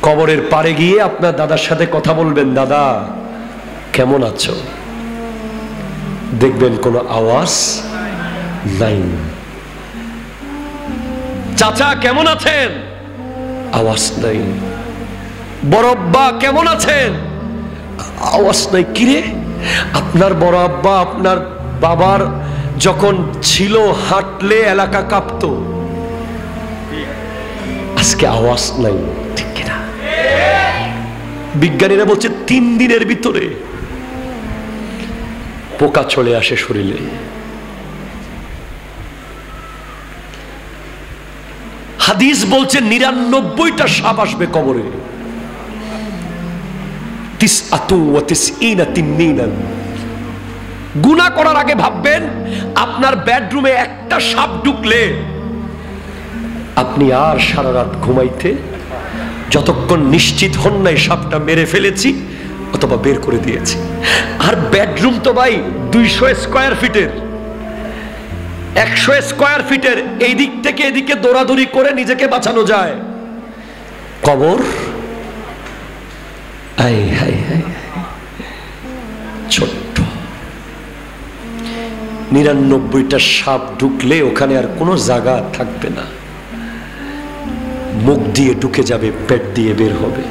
কবরের পারে গিয়ে আপনার দাদার সাথে কথা বলবেন, দাদা কেমন আছো? দেখবেন কোনো আওয়াজ নাই। চাচা কেমন আছেন? আওয়াজ নাই। বড় আব্বা কেমন আছেন? আওয়াজ নাই। কিরে, আপনার বড় আব্বা আপনার বাবার যখন ছিল হাঁটলে এলাকা কাঁপতো, আজকে আওয়াজ নাই। ঠিক কিনা? বিজ্ঞানীরা বলছে 3 দিনের ভিতরে পোকা চলে আসে শরীরে। হাদিস বলছে 99টা সাপ আসবে কবরে। 99 গুনাহ করার আগে ভাববেন, আপনার বেডরুমে একটা সাপ ঢুকলে আপনি আর সারা রাত ঘুমাইতে যতক্ষণ নিশ্চিত হন নাই সাপটা মেরে ফেলেছি অথবা বের করে দিয়েছি। আর বেডরুম তো ভাই 200 স্কয়ার ফিটের, 100 স্কয়ার ফিটের, এই দিক থেকে এদিকে দৌড়াদৌড়ি করে নিজেকে বাঁচানো যায়। কবর হাই হাই হাই, ছোট্ট 99টা সাপ ঢুকলে ওখানে আর কোনো জায়গা থাকবে না। মুখ দিয়ে ঢুকে যাবে, পেট দিয়ে বের হবে,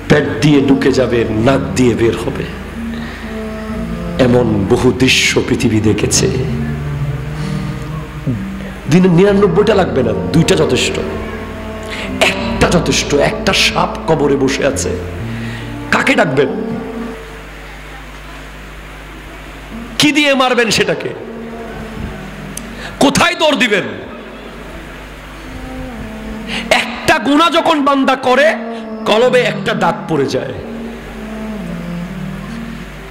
পেট দিয়ে ঢুকে যাবে, নাক দিয়ে বের হবে। এমন বহু দৃশ্য পৃথিবী দেখেছে। দিনে 99টা লাগবে না, 2টা যথেষ্ট, একটা যথেষ্ট। একটা সাপ কবরে বসে আছে, কাকে ডাকবেন? কি দিয়ে মারবেন সেটাকে? কোথায় দৌড় দিবেন? একটা গুনাহ যখন বান্দা করে কলবে একটা দাগ পড়ে যায়।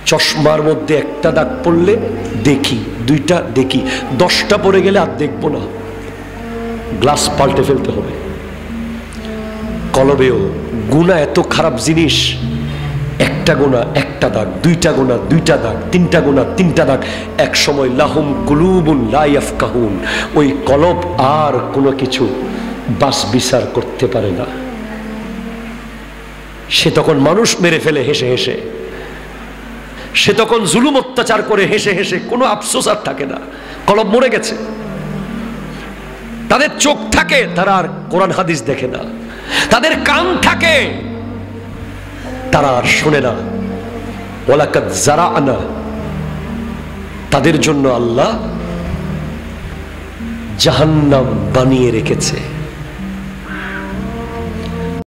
চশমার মধ্যে একটা দাগ পড়লে দেখি, 2টা দেখি, 10টা পড়ে গেলে আর দেখবো না, গ্লাস পাল্টে ফেলতে হবে। কলবেও গুনাহ এত খারাপ জিনিস, একটা গুনাহ একটা দাগ, 2টা গুনাহ 2টা দাগ, 3টা গুনাহ 3টা দাগ। এক সময় লাহুম কুলুবুন লা ইয়াফকাহুন, ওই কলব আর কোনো কিছু বাস বিচার করতে পারে না। সে তখন মানুষ মেরে ফেলে হেসে হেসে, সে তখন জুলুম অত্যাচার করে হেসে হেসে, কোনো আফসোস আর থাকে না। কলব মরে গেছে। তাদের চোখ থাকে, তারা আর কোরআন হাদিস দেখে না। তাদের কান থাকে, তারা আর শোনে না। ওয়ালাকাদ যারা'না, তাদের জন্য আল্লাহ জাহান্নাম বানিয়ে রেখেছে।